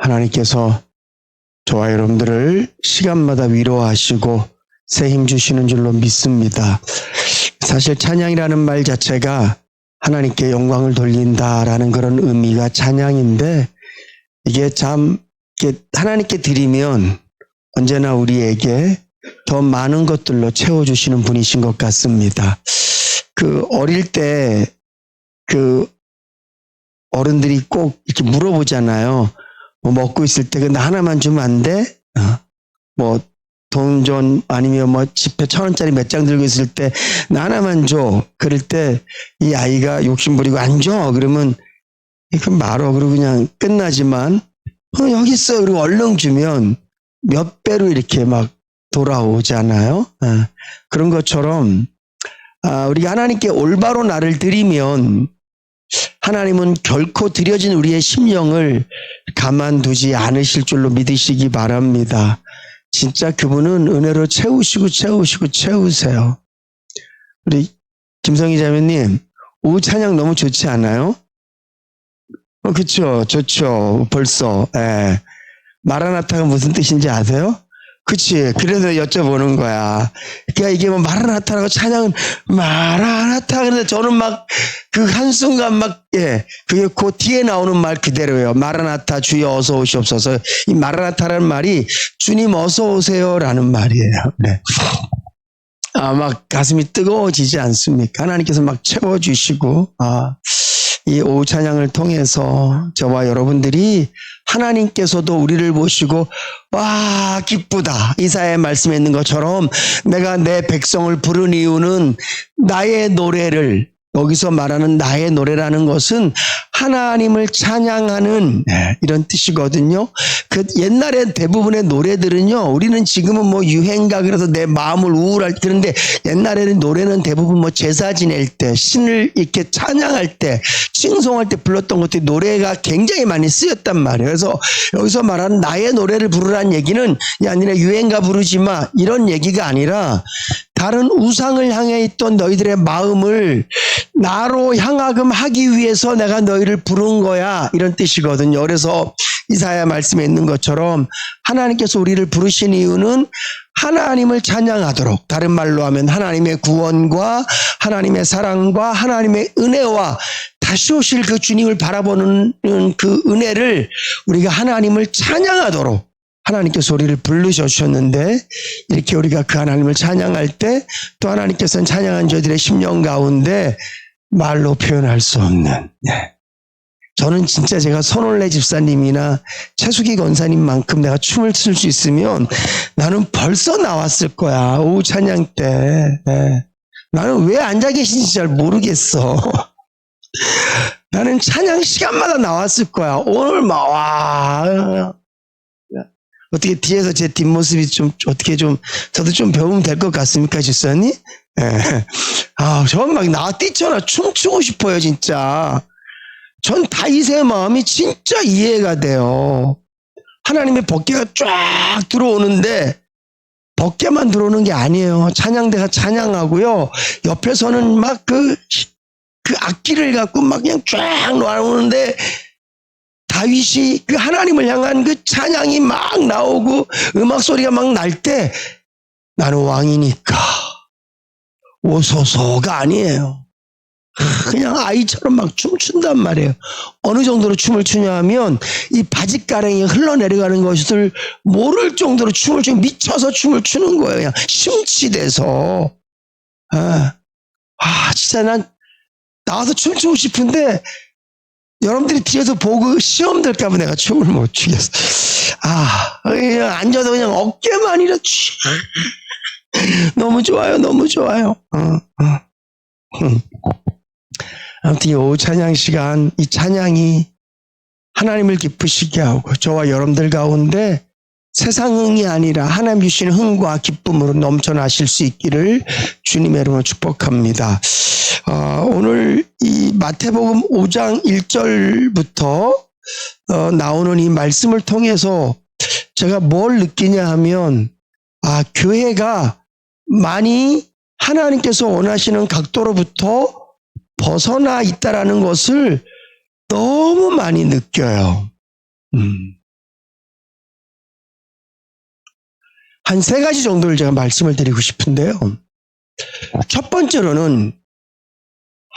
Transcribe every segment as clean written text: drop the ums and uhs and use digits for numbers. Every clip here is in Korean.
하나님께서 저와 여러분들을 시간마다 위로하시고 새 힘 주시는 줄로 믿습니다. 사실 찬양이라는 말 자체가 하나님께 영광을 돌린다라는 그런 의미가 찬양인데, 이게 참 하나님께 드리면 언제나 우리에게 더 많은 것들로 채워주시는 분이신 것 같습니다. 어릴 때 어른들이 꼭 이렇게 물어보잖아요. 뭐 먹고 있을 때 나 하나만 주면 안 돼? 뭐 돈 좀, 아니면 뭐 지폐 1,000원짜리 몇 장 들고 있을 때 나 하나만 줘. 그럴 때 이 아이가 욕심부리고 안 줘. 그러면 이거 말어. 그리고 그냥 끝나지만 여기 있어. 그리고 얼른 주면 몇 배로 이렇게 막 돌아오잖아요. 그런 것처럼 우리가 하나님께 올바로 나를 드리면 하나님은 결코 드려진 우리의 심령을 가만두지 않으실 줄로 믿으시기 바랍니다. 진짜 그분은 은혜로 채우세요. 우리 김성희 자매님, 오후 찬양 너무 좋지 않아요? 그쵸, 좋죠. 벌써. 마라나타가 무슨 뜻인지 아세요? 그치. 그래서 여쭤보는 거야. 그러니까 이게 뭐 마라나타라고 찬양은 마라나타. 그런데 저는 막 그 한순간 그게 그 뒤에 나오는 말 그대로예요. 마라나타 주여 어서 오시옵소서. 이 마라나타라는 말이 주님 어서 오세요라는 말이에요. 네. 막 가슴이 뜨거워지지 않습니까? 하나님께서 막 채워주시고, 이 오후 찬양을 통해서 저와 여러분들이 하나님께서도 우리를 보시고 와 기쁘다, 이사야의 말씀에 있는 것처럼 내가 내 백성을 부른 이유는 나의 노래를, 여기서 말하는 나의 노래라는 것은 하나님을 찬양하는 이런 뜻이거든요. 그 옛날에 대부분의 노래들은요, 우리는 지금은 뭐 유행가 그래서 내 마음을 우울할 때, 그런데 옛날에는 노래는 대부분 뭐 제사 지낼 때, 신을 이렇게 찬양할 때, 칭송할 때 불렀던 것들이 노래가 굉장히 많이 쓰였단 말이에요. 그래서 여기서 말하는 나의 노래를 부르라는 얘기는 야 니네 유행가 부르지 마 이런 얘기가 아니라, 다른 우상을 향해 있던 너희들의 마음을 나로 향하금 하기 위해서 내가 너희를 부른 거야, 이런 뜻이거든요. 그래서 이사야 말씀에 있는 것처럼 하나님께서 우리를 부르신 이유는 하나님을 찬양하도록, 다른 말로 하면 하나님의 구원과 하나님의 사랑과 하나님의 은혜와 다시 오실 그 주님을 바라보는 그 은혜를 우리가 하나님을 찬양하도록 하나님께서 우리를 부르셨는데, 이렇게 우리가 그 하나님을 찬양할 때 또 하나님께서는 찬양한 저희들의 심령 가운데 말로 표현할 수 없는, 저는 진짜 제가 손올래 집사님이나 최수기 권사님만큼 내가 춤을 출 수 있으면 나는 벌써 나왔을 거야. 오후 찬양 때. 나는 왜 앉아 계신지 잘 모르겠어. 나는 찬양 시간마다 나왔을 거야. 오늘 어떻게 뒤에서 제 뒷모습이 좀 어떻게 좀 저도 좀 배우면 될 것 같습니까, 집사님? 저 막 뛰쳐나 춤추고 싶어요, 진짜. 전 다윗의 마음이 진짜 이해가 돼요. 하나님의 법궤가 쫙 들어오는데 법궤만 들어오는 게 아니에요. 찬양대가 찬양하고요, 옆에서는 막 그 악기를 갖고 막 그냥 쫙 나오는데 다윗이 그 하나님을 향한 그 찬양이 막 나오고 음악 소리가 막 날 때 나는 왕이니까 오소서가 아니에요. 그냥 아이처럼 막 춤춘단 말이에요. 어느 정도로 춤을 추냐 하면 이 바짓가랑이 흘러내려가는 것을 모를 정도로 춤을 추고 미쳐서 춤을 추는 거예요. 그냥 심취돼서. 진짜 난 나와서 춤추고 싶은데 여러분들이 뒤에서 보고 시험 될까봐 내가 춤을 못 추겠어. 그냥 앉아서 그냥 어깨만 이렇게 너무 좋아요, 너무 좋아요. 아무튼 이 오후 찬양 시간, 이 찬양이 하나님을 기쁘시게 하고 저와 여러분들 가운데 세상 흥이 아니라 하나님 주시는 흥과 기쁨으로 넘쳐나실 수 있기를 주님의 이름으로 축복합니다. 오늘 이 마태복음 5장 1절부터 나오는 이 말씀을 통해서 제가 뭘 느끼냐 하면, 교회가 많이 하나님께서 원하시는 각도로부터 벗어나 있다라는 것을 너무 많이 느껴요. 한 세 가지 정도를 제가 말씀을 드리고 싶은데요. 첫 번째로는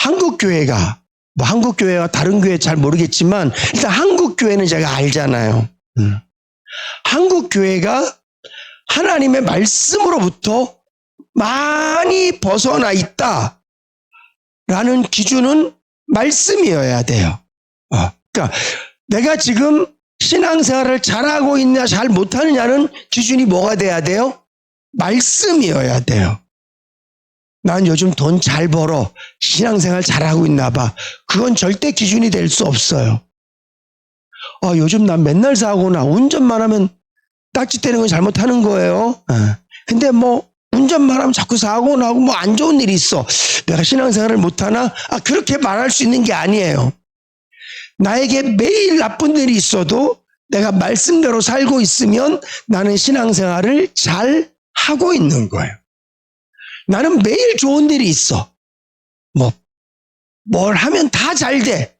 한국교회가, 한국교회와 다른 교회 잘 모르겠지만 일단 한국교회는 제가 알잖아요. 한국교회가 하나님의 말씀으로부터 많이 벗어나 있다라는 기준은 말씀이어야 돼요. 그러니까 내가 지금 신앙생활을 잘하고 있냐 잘 못하느냐는 기준이 뭐가 돼야 돼요? 말씀이어야 돼요. 난 요즘 돈 잘 벌어. 신앙생활 잘하고 있나 봐. 그건 절대 기준이 될 수 없어요. 요즘 난 맨날 사고나 운전만 하면 딱지 떼는 건 잘못하는 거예요. 근데 뭐 운전만 하면 자꾸 사고 나고 뭐 안 좋은 일이 있어. 내가 신앙생활을 못하나? 그렇게 말할 수 있는 게 아니에요. 나에게 매일 나쁜 일이 있어도 내가 말씀대로 살고 있으면 나는 신앙생활을 잘 하고 있는 거예요. 나는 매일 좋은 일이 있어. 뭘 하면 다 잘 돼.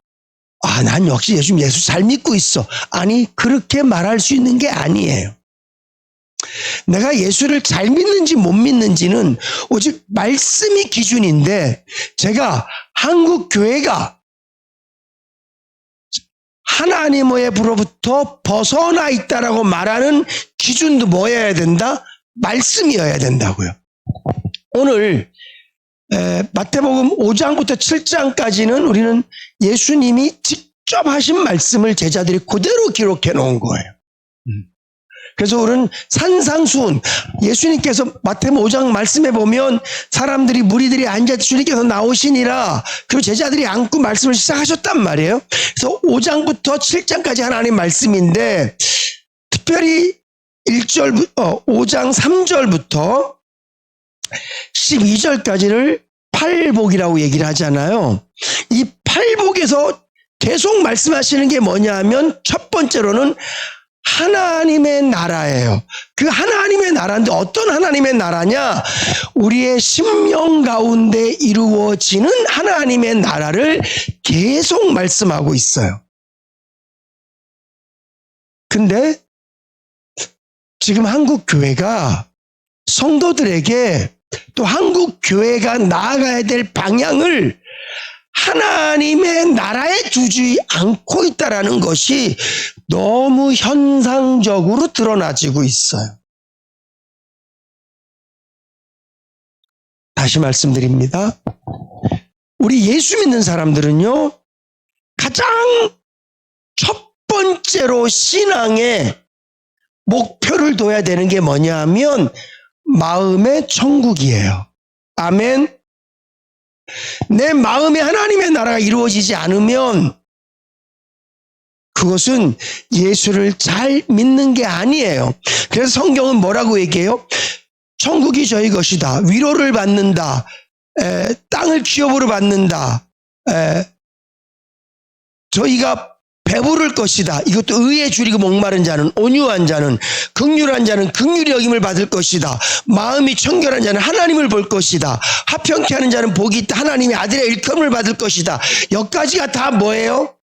난 역시 요즘 예수 잘 믿고 있어. 아니, 그렇게 말할 수 있는 게 아니에요. 내가 예수를 잘 믿는지 못 믿는지는 오직 말씀이 기준인데, 제가 한국 교회가 하나님으로부터 벗어나 있다라고 말하는 기준도 뭐여야 된다? 말씀이어야 된다고요. 오늘 마태복음 5장부터 7장까지는 우리는 예수님이 직접 하신 말씀을 제자들이 그대로 기록해 놓은 거예요. 그래서 우리는 산상수훈, 예수님께서 마태복음 5장 말씀해 보면 사람들이 무리들이 앉아 주님께서 나오시니라, 그리고 제자들이 앉고 말씀을 시작하셨단 말이에요. 그래서 5장부터 7장까지 하나님 말씀인데, 특별히 5장 3절부터 12절까지를 팔복이라고 얘기를 하잖아요. 이 팔복에서 계속 말씀하시는 게 뭐냐 하면 첫 번째로는 하나님의 나라예요. 그 하나님의 나라인데 어떤 하나님의 나라냐? 우리의 심령 가운데 이루어지는 하나님의 나라를 계속 말씀하고 있어요. 근데 지금 한국 교회가 성도들에게 또 한국 교회가 나아가야 될 방향을 하나님의 나라에 두지 않고 있다라는 것이 너무 현상적으로 드러나지고 있어요. 다시 말씀드립니다. 우리 예수 믿는 사람들은요, 가장 첫 번째로 신앙의 목표를 둬야 되는 게 뭐냐 하면 마음의 천국이에요. 아멘. 내 마음에 하나님의 나라가 이루어지지 않으면 그것은 예수를 잘 믿는 게 아니에요. 그래서 성경은 뭐라고 얘기해요? 천국이 저희 것이다. 위로를 받는다. 땅을 기업으로 받는다. 저희가 배부를 것이다. 이것도 의에 줄이고 목마른 자는, 온유한 자는, 긍휼한 자는 긍휼히 여김을 받을 것이다. 마음이 청결한 자는 하나님을 볼 것이다. 화평케 하는 자는 복이 있다. 하나님의 아들의 일컬음을 받을 것이다. 여기까지가 다 뭐예요?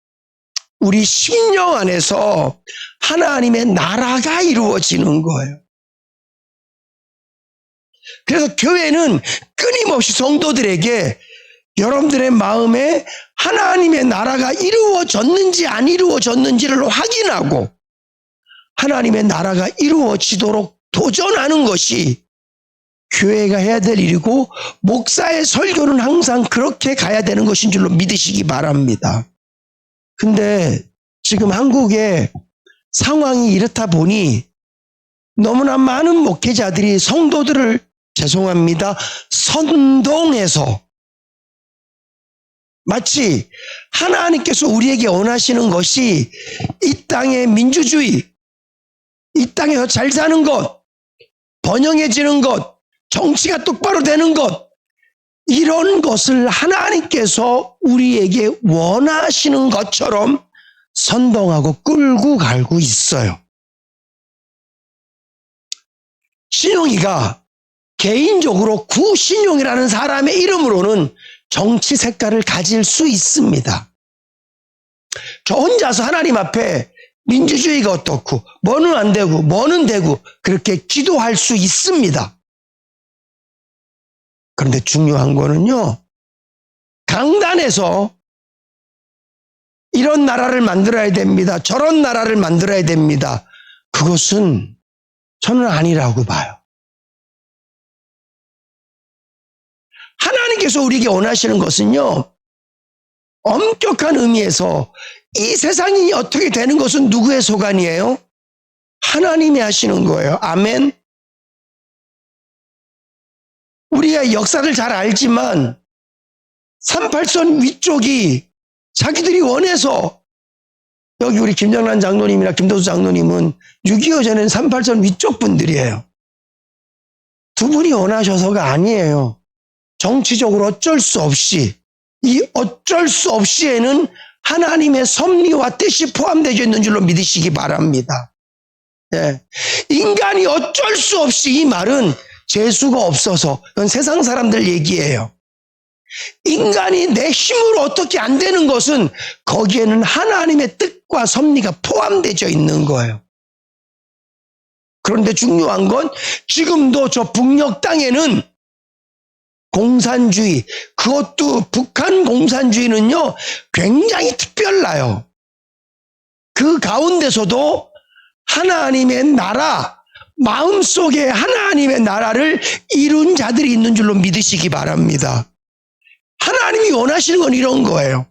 우리 심령 안에서 하나님의 나라가 이루어지는 거예요. 그래서 교회는 끊임없이 성도들에게 여러분들의 마음에 하나님의 나라가 이루어졌는지 안 이루어졌는지를 확인하고 하나님의 나라가 이루어지도록 도전하는 것이 교회가 해야 될 일이고, 목사의 설교는 항상 그렇게 가야 되는 것인 줄로 믿으시기 바랍니다. 근데 지금 한국의 상황이 이렇다 보니 너무나 많은 목회자들이 성도들을, 죄송합니다, 선동해서 마치 하나님께서 우리에게 원하시는 것이 이 땅의 민주주의, 이 땅에서 잘 사는 것, 번영해지는 것, 정치가 똑바로 되는 것, 이런 것을 하나님께서 우리에게 원하시는 것처럼 선동하고 끌고 가고 있어요. 신용이가 개인적으로 구신용이라는 사람의 이름으로는 정치 색깔을 가질 수 있습니다. 저 혼자서 하나님 앞에 민주주의가 어떻고 뭐는 안 되고 뭐는 되고 그렇게 기도할 수 있습니다. 그런데 중요한 거는요, 강단에서 이런 나라를 만들어야 됩니다, 저런 나라를 만들어야 됩니다, 그것은 저는 아니라고 봐요. 하나님께서 우리에게 원하시는 것은요, 엄격한 의미에서 이 세상이 어떻게 되는 것은 누구의 소관이에요? 하나님이 하시는 거예요. 아멘. 우리가 역사를 잘 알지만 38선 위쪽이 자기들이 원해서, 여기 우리 김정란 장로님이나 김도수 장로님은 6.25 전에는 38선 위쪽 분들이에요. 두 분이 원하셔서가 아니에요. 정치적으로 어쩔 수 없이, 이 어쩔 수 없이에는 하나님의 섭리와 뜻이 포함되어 있는 줄로 믿으시기 바랍니다. 예. 인간이 어쩔 수 없이, 이 말은 재수가 없어서, 이건 세상 사람들 얘기예요. 인간이 내 힘으로 어떻게 안 되는 것은 거기에는 하나님의 뜻과 섭리가 포함되어 있는 거예요. 그런데 중요한 건 지금도 저 북녘 땅에는 공산주의, 그것도 북한 공산주의는요, 굉장히 특별나요. 그 가운데서도 하나님의 나라, 마음속에 하나님의 나라를 이룬 자들이 있는 줄로 믿으시기 바랍니다. 하나님이 원하시는 건 이런 거예요.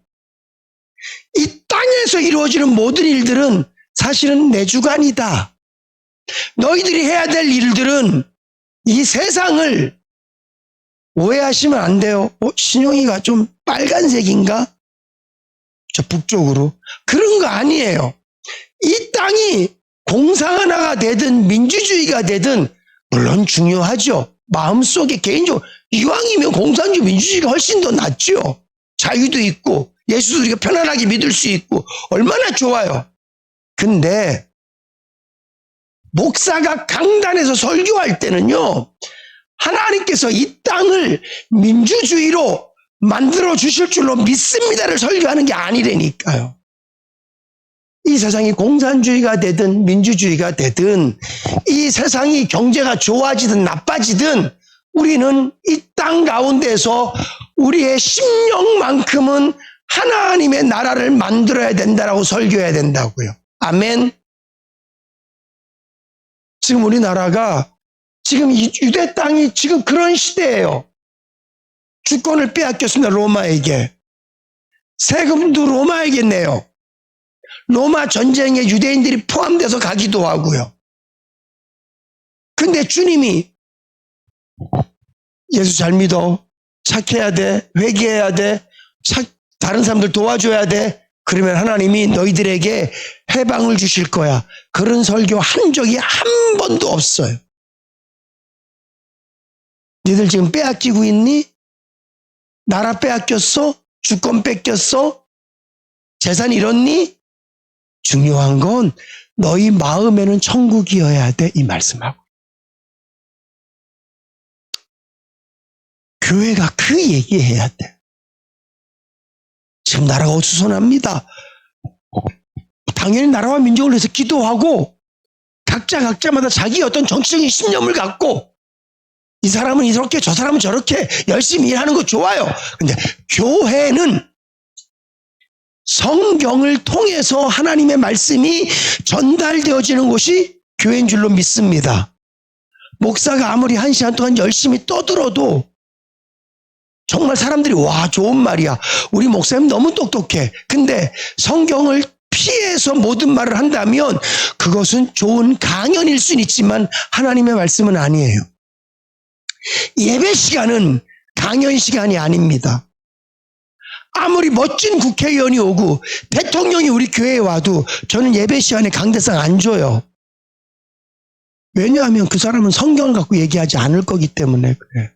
이 땅에서 이루어지는 모든 일들은 사실은 내 주관이다. 너희들이 해야 될 일들은 이 세상을, 오해하시면 안 돼요. 신용이가 좀 빨간색인가? 저 북쪽으로. 그런 거 아니에요. 이 땅이 공산화가 되든 민주주의가 되든 물론 중요하죠. 마음속에 개인적으로 이왕이면 공산주의 민주주의가 훨씬 더 낫죠. 자유도 있고 예수도 우리가 편안하게 믿을 수 있고 얼마나 좋아요. 근데 목사가 강단에서 설교할 때는요, 하나님께서 이 땅을 민주주의로 만들어 주실 줄로 믿습니다를 설교하는 게 아니라니까요. 이 세상이 공산주의가 되든 민주주의가 되든, 이 세상이 경제가 좋아지든 나빠지든 우리는 이 땅 가운데서 우리의 심령만큼은 하나님의 나라를 만들어야 된다라고 설교해야 된다고요. 아멘. 지금 우리나라가, 지금 이 유대 땅이 지금 그런 시대예요. 주권을 빼앗겼습니다, 로마에게. 세금도 로마에게 내요. 로마 전쟁에 유대인들이 포함돼서 가기도 하고요. 근데 주님이 예수 잘 믿어, 착해야 돼, 회개해야 돼, 다른 사람들 도와줘야 돼, 그러면 하나님이 너희들에게 해방을 주실 거야. 그런 설교 한 적이 한 번도 없어요. 너희들 지금 빼앗기고 있니? 나라 빼앗겼어? 주권 뺏겼어? 재산 잃었니? 중요한 건 너희 마음에는 천국이어야 돼, 이 말씀하고. 교회가 그 얘기해야 돼. 지금 나라가 어수선합니다. 당연히 나라와 민족을 위해서 기도하고 각자마다 자기 어떤 정치적인 신념을 갖고, 이 사람은 이렇게 저 사람은 저렇게 열심히 일하는 거 좋아요. 근데 교회는 성경을 통해서 하나님의 말씀이 전달되어지는 곳이 교회인 줄로 믿습니다. 목사가 아무리 1시간 동안 열심히 떠들어도 정말 사람들이 와, 좋은 말이야, 우리 목사님 너무 똑똑해. 근데 성경을 피해서 모든 말을 한다면 그것은 좋은 강연일 수는 있지만 하나님의 말씀은 아니에요. 예배 시간은 강연 시간이 아닙니다. 아무리 멋진 국회의원이 오고 대통령이 우리 교회에 와도 저는 예배 시간에 강대상 안 줘요. 왜냐하면 그 사람은 성경을 갖고 얘기하지 않을 거기 때문에 그래.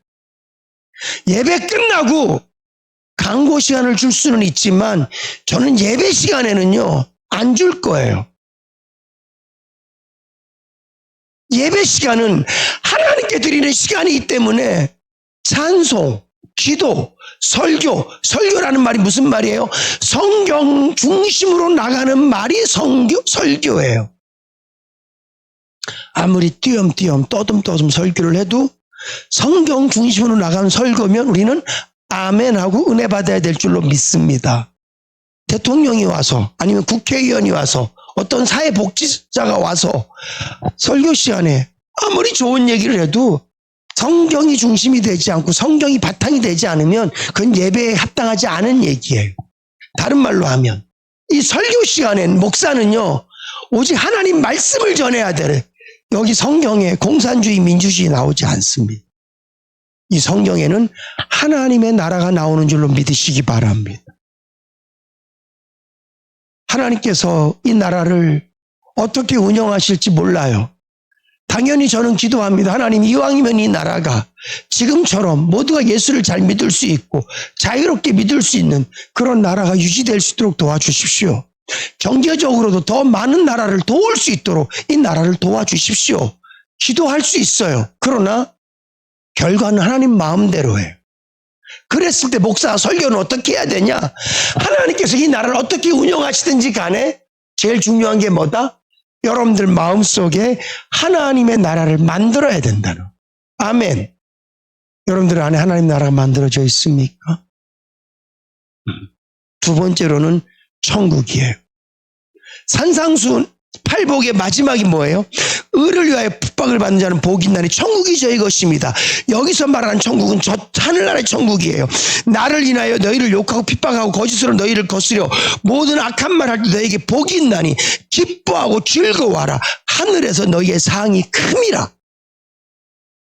예배 끝나고 강고 시간을 줄 수는 있지만 저는 예배 시간에는요, 안 줄 거예요. 예배 시간은 하나님께 드리는 시간이기 때문에 찬송, 기도, 설교라는 말이 무슨 말이에요? 성경 중심으로 나가는 말이 설교예요. 아무리 띄엄띄엄 떠듬떠듬 설교를 해도 성경 중심으로 나가는 설교면 우리는 아멘하고 은혜 받아야 될 줄로 믿습니다. 대통령이 와서 아니면 국회의원이 와서 어떤 사회복지자가 와서 설교 시간에 아무리 좋은 얘기를 해도 성경이 중심이 되지 않고 성경이 바탕이 되지 않으면 그건 예배에 합당하지 않은 얘기예요. 다른 말로 하면 이 설교 시간엔 목사는요 오직 하나님 말씀을 전해야 돼. 여기 성경에 공산주의 민주주의 나오지 않습니다. 이 성경에는 하나님의 나라가 나오는 줄로 믿으시기 바랍니다. 하나님께서 이 나라를 어떻게 운영하실지 몰라요. 당연히 저는 기도합니다. 하나님, 이왕이면 이 나라가 지금처럼 모두가 예수를 잘 믿을 수 있고 자유롭게 믿을 수 있는 그런 나라가 유지될 수 있도록 도와주십시오. 경제적으로도 더 많은 나라를 도울 수 있도록 이 나라를 도와주십시오. 기도할 수 있어요. 그러나 결과는 하나님 마음대로예요. 그랬을 때 목사 설교는 어떻게 해야 되냐? 하나님께서 이 나라를 어떻게 운영하시든지 간에 제일 중요한 게 뭐다? 여러분들 마음속에 하나님의 나라를 만들어야 된다는. 아멘. 여러분들 안에 하나님 나라가 만들어져 있습니까? 두 번째로는 천국이에요. 산상수 8복의 마지막이 뭐예요? 의를 위하여 핍박을 받는 자는 복이 있나니 천국이 저희 것입니다. 여기서 말하는 천국은 저 하늘나라의 천국이에요. 나를 인하여 너희를 욕하고 핍박하고 거짓으로 너희를 거스려 모든 악한 말 할 때 너희에게 복이 있나니 기뻐하고 즐거워하라. 하늘에서 너희의 상이 큼이라.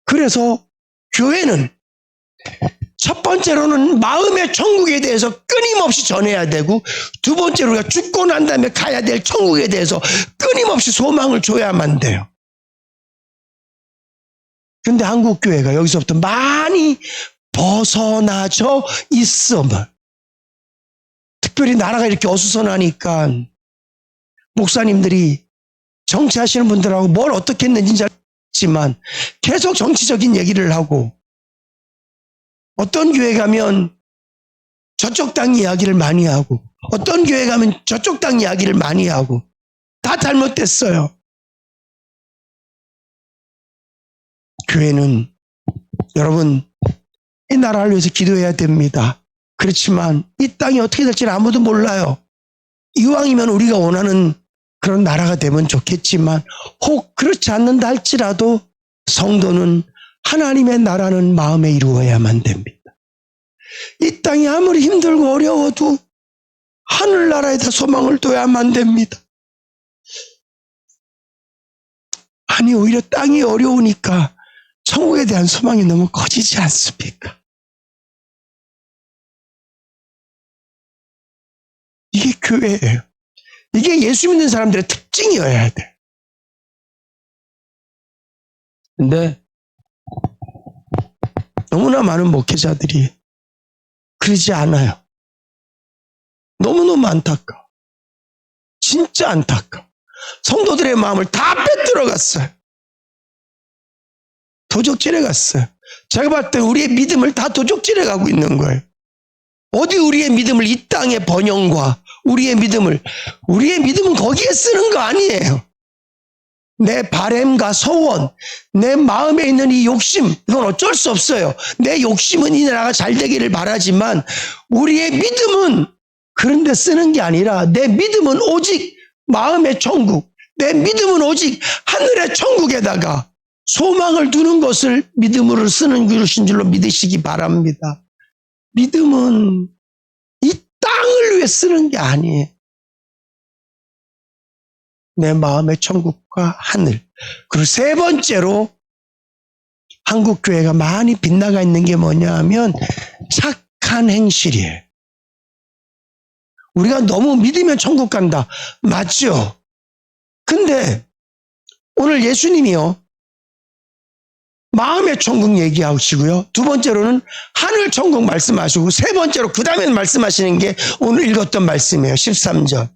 그래서 교회는 첫 번째로는 마음의 천국에 대해서 끊임없이 전해야 되고, 두 번째로 우리가 죽고 난 다음에 가야 될 천국에 대해서 끊임없이 소망을 줘야만 돼요. 근데 한국교회가 여기서부터 많이 벗어나져 있어. 특별히 나라가 이렇게 어수선하니까 목사님들이 정치하시는 분들하고 뭘 어떻게 했는지 잘 모르지만 계속 정치적인 얘기를 하고, 어떤 교회 가면 저쪽 당 이야기를 많이 하고, 어떤 교회 가면 저쪽 당 이야기를 많이 하고, 다 잘못됐어요. 교회는 여러분 이 나라를 위해서 기도해야 됩니다. 그렇지만 이 땅이 어떻게 될지는 아무도 몰라요. 이왕이면 우리가 원하는 그런 나라가 되면 좋겠지만, 혹 그렇지 않는다 할지라도 성도는 하나님의 나라는 마음에 이루어야만 됩니다. 이 땅이 아무리 힘들고 어려워도 하늘나라에다 소망을 둬야만 됩니다. 아니, 오히려 땅이 어려우니까 천국에 대한 소망이 너무 커지지 않습니까? 이게 교회예요. 이게 예수 믿는 사람들의 특징이어야 돼. 근데 너무나 많은 목회자들이 그러지 않아요. 너무너무 안타까워. 진짜 안타까워. 성도들의 마음을 다 빼들어갔어요. 도적질해 갔어요. 제가 봤을 때 우리의 믿음을 다 도적질해 가고 있는 거예요. 어디 우리의 믿음을 이 땅의 번영과 우리의 믿음은 거기에 쓰는 거 아니에요. 내 바램과 소원, 내 마음에 있는 이 욕심, 이건 어쩔 수 없어요. 내 욕심은 이 나라가 잘 되기를 바라지만 우리의 믿음은 그런 데 쓰는 게 아니라, 내 믿음은 오직 마음의 천국, 내 믿음은 오직 하늘의 천국에다가 소망을 두는 것을 믿음으로 쓰는 것인 줄로 믿으시기 바랍니다. 믿음은 이 땅을 위해 쓰는 게 아니에요. 내 마음의 천국과 하늘. 그리고 세 번째로 한국교회가 많이 빗나가 있는 게 뭐냐 하면 착한 행실이에요. 우리가 너무 믿으면 천국 간다. 맞죠? 근데 오늘 예수님이요, 마음의 천국 얘기하시고요, 두 번째로는 하늘 천국 말씀하시고, 세 번째로 그 다음에 말씀하시는 게 오늘 읽었던 말씀이에요. 13절.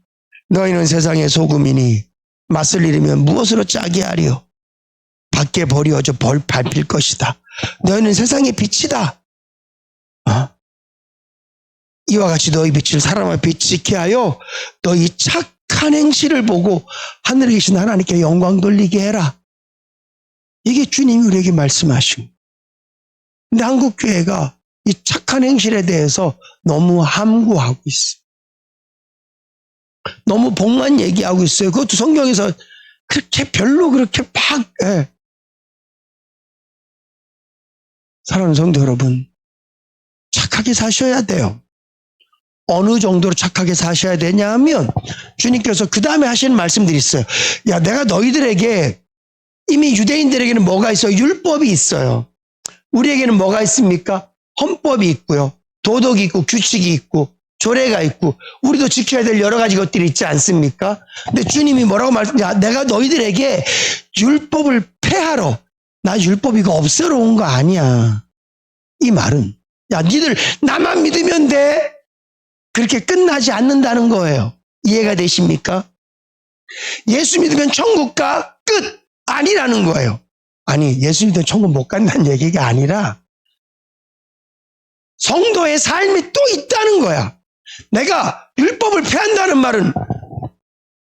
너희는 세상의 소금이니 맛을 잃으면 무엇으로 짜게 하리요? 밖에 버려져 벌 밟힐 것이다. 너희는 세상의 빛이다. 이와 같이 너희 빛을 사람 앞에 지게 하여 너희 착한 행실을 보고 하늘에 계신 하나님께 영광 돌리게 해라. 이게 주님이 우리에게 말씀하신 거예요. 근데 한국교회가 이 착한 행실에 대해서 너무 함구하고 있어요. 너무 복만 얘기하고 있어요. 그것도 성경에서 그렇게 별로 그렇게 막 사랑하는 성도 여러분, 착하게 사셔야 돼요. 어느 정도로 착하게 사셔야 되냐 하면 주님께서 그 다음에 하시는 말씀들이 있어요. 야, 내가 너희들에게 이미 유대인들에게는 뭐가 있어요? 율법이 있어요. 우리에게는 뭐가 있습니까? 헌법이 있고요. 도덕이 있고 규칙이 있고 조례가 있고 우리도 지켜야 될 여러 가지 것들이 있지 않습니까? 근데 주님이 뭐라고 말씀하냐? 내가 너희들에게 율법을 폐하러 나 율법 이거 없애러 온 거 아니야. 이 말은 야, 니들 나만 믿으면 돼. 그렇게 끝나지 않는다는 거예요. 이해가 되십니까? 예수 믿으면 천국 가? 끝! 아니라는 거예요. 아니, 예수 믿으면 천국 못 간다는 얘기가 아니라 성도의 삶이 또 있다는 거야. 내가 율법을 폐한다는 말은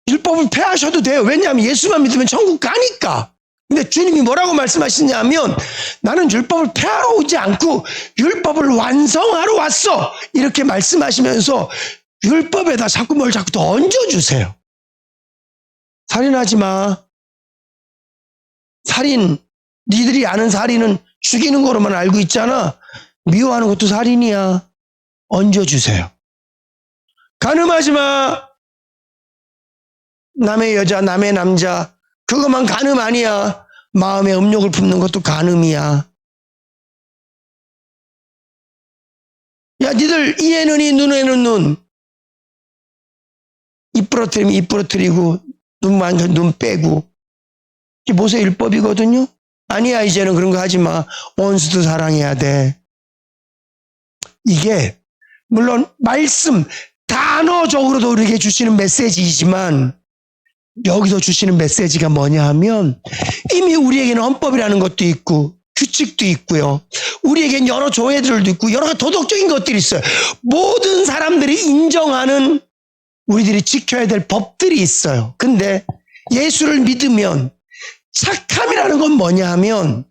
율법을 폐하셔도 돼요. 왜냐하면 예수만 믿으면 천국 가니까. 근데 주님이 뭐라고 말씀하시냐면 나는 율법을 폐하러 오지 않고 율법을 완성하러 왔어. 이렇게 말씀하시면서 율법에다 자꾸 뭘 자꾸 더 얹어주세요. 살인하지 마. 살인, 니들이 아는 살인은 죽이는 거로만 알고 있잖아. 미워하는 것도 살인이야. 얹어주세요. 간음하지 마. 남의 여자, 남의 남자. 그것만 간음 아니야. 마음에 음욕을 품는 것도 간음이야. 야, 니들 이에는 이, 눈에는 눈. 입 부러뜨리면 입 부러뜨리고 눈만 눈 빼고. 이게 모세 율법이거든요. 아니야, 이제는 그런 거 하지 마. 원수도 사랑해야 돼. 이게 물론 말씀 단어적으로도 우리에게 주시는 메시지이지만 여기서 주시는 메시지가 뭐냐 하면 이미 우리에게는 헌법이라는 것도 있고 규칙도 있고요. 우리에겐 여러 조회들도 있고 여러 도덕적인 것들이 있어요. 모든 사람들이 인정하는 우리들이 지켜야 될 법들이 있어요. 근데 예수를 믿으면 착함이라는 건 뭐냐 하면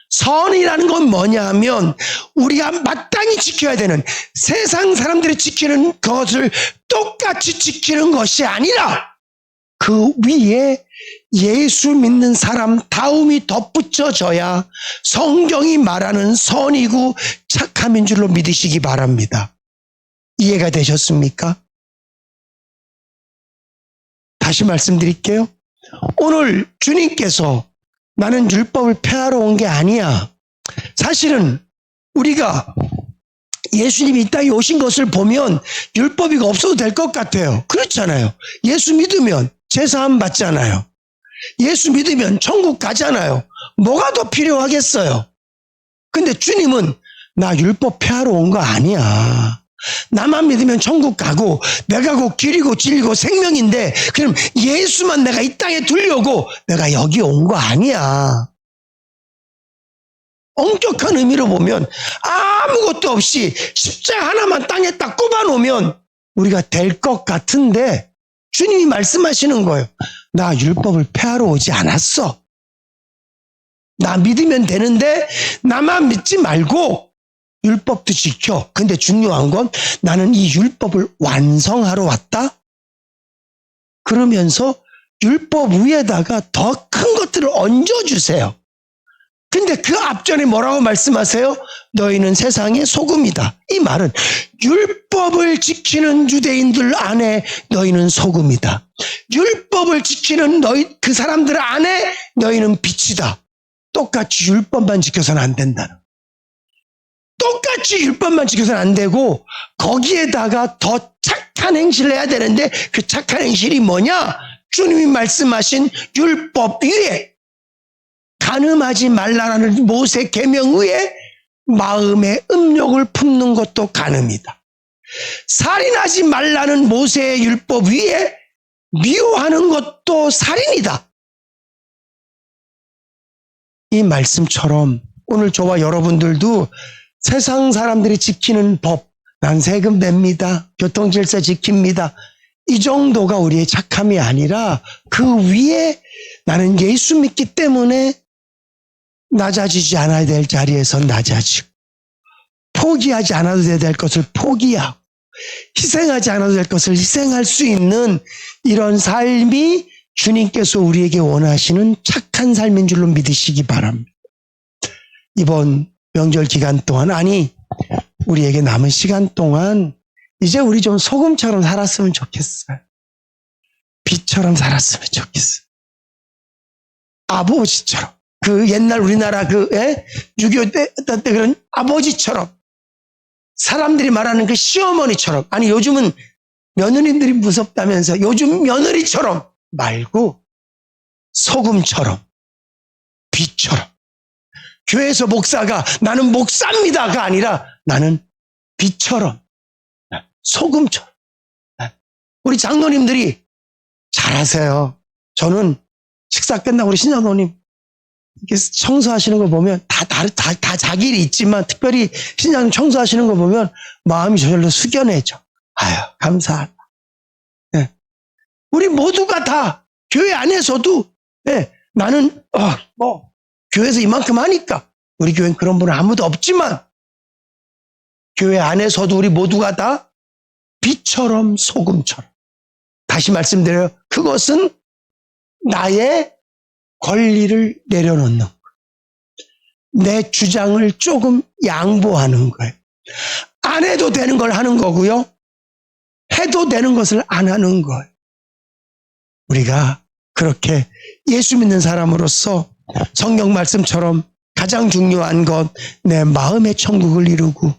선이라는 건 뭐냐 하면 우리가 마땅히 지켜야 되는 세상 사람들이 지키는 것을 똑같이 지키는 것이 아니라 그 위에 예수 믿는 사람 다움이 덧붙여져야 성경이 말하는 선이고 착함인 줄로 믿으시기 바랍니다. 이해가 되셨습니까? 다시 말씀드릴게요. 오늘 주님께서 나는 율법을 폐하러 온 게 아니야. 사실은 우리가 예수님이 이 땅에 오신 것을 보면 율법이 없어도 될 것 같아요. 그렇잖아요. 예수 믿으면 제사함 받잖아요. 예수 믿으면 천국 가잖아요. 뭐가 더 필요하겠어요? 근데 주님은 나 율법 폐하러 온 거 아니야. 나만 믿으면 천국 가고 내가 곧 길이고 진리고 생명인데 그럼 예수만 내가 이 땅에 두려고 내가 여기 온 거 아니야. 엄격한 의미로 보면 아무것도 없이 십자가 하나만 땅에 딱 꼽아놓으면 우리가 될 것 같은데 주님이 말씀하시는 거예요. 나 율법을 폐하러 오지 않았어. 나 믿으면 되는데 나만 믿지 말고 율법도 지켜. 근데 중요한 건 나는 이 율법을 완성하러 왔다. 그러면서 율법 위에다가 더 큰 것들을 얹어주세요. 근데 그 앞전에 뭐라고 말씀하세요? 너희는 세상의 소금이다. 이 말은 율법을 지키는 유대인들 안에 너희는 소금이다. 율법을 지키는 너희 그 사람들 안에 너희는 빛이다. 똑같이 율법만 지켜서는 안 된다는. 똑같이 율법만 지켜서는 안 되고 거기에다가 더 착한 행실을 해야 되는데 그 착한 행실이 뭐냐? 주님이 말씀하신 율법 위에 간음하지 말라라는 모세 계명 위에 마음의 음욕을 품는 것도 간음이다. 살인하지 말라는 모세의 율법 위에 미워하는 것도 살인이다. 이 말씀처럼 오늘 저와 여러분들도 세상 사람들이 지키는 법, 난 세금 냅니다. 교통질서 지킵니다. 이 정도가 우리의 착함이 아니라 그 위에 나는 예수 믿기 때문에 낮아지지 않아야 될 자리에서 낮아지고 포기하지 않아도 될 것을 포기하고 희생하지 않아도 될 것을 희생할 수 있는 이런 삶이 주님께서 우리에게 원하시는 착한 삶인 줄로 믿으시기 바랍니다. 이번 명절 기간 동안, 아니 우리에게 남은 시간 동안 이제 우리 좀 소금처럼 살았으면 좋겠어요. 빛처럼 살았으면 좋겠어요. 아버지처럼. 그 옛날 우리나라 6.25 때 그런 아버지처럼. 사람들이 말하는 그 시어머니처럼. 아니 요즘은 며느리들이 무섭다면서 요즘 며느리처럼 말고 소금처럼, 빛처럼. 교회에서 목사가 나는 목사입니다가 아니라 나는 빛처럼, 소금처럼. 우리 장로님들이 잘하세요. 저는 식사 끝나고 우리 신장로님 이렇게 청소하시는 거 보면 다 자기 일이 있지만 특별히 신장님 청소하시는 거 보면 마음이 저절로 숙연해져. 아유, 감사하다. 네. 우리 모두가 다 교회 안에서도 나는 교회에서 이만큼 하니까 우리 교회는 그런 분은 아무도 없지만 교회 안에서도 우리 모두가 다 빛처럼 소금처럼. 다시 말씀드려요. 그것은 나의 권리를 내려놓는 거예요. 내 주장을 조금 양보하는 거예요. 안 해도 되는 걸 하는 거고요. 해도 되는 것을 안 하는 거예요. 우리가 그렇게 예수 믿는 사람으로서 성경 말씀처럼 가장 중요한 것, 내 마음의 천국을 이루고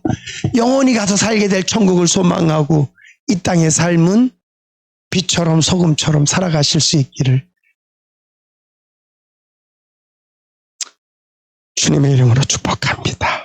영원히 가서 살게 될 천국을 소망하고 이 땅의 삶은 빛처럼 소금처럼 살아가실 수 있기를 주님의 이름으로 축복합니다.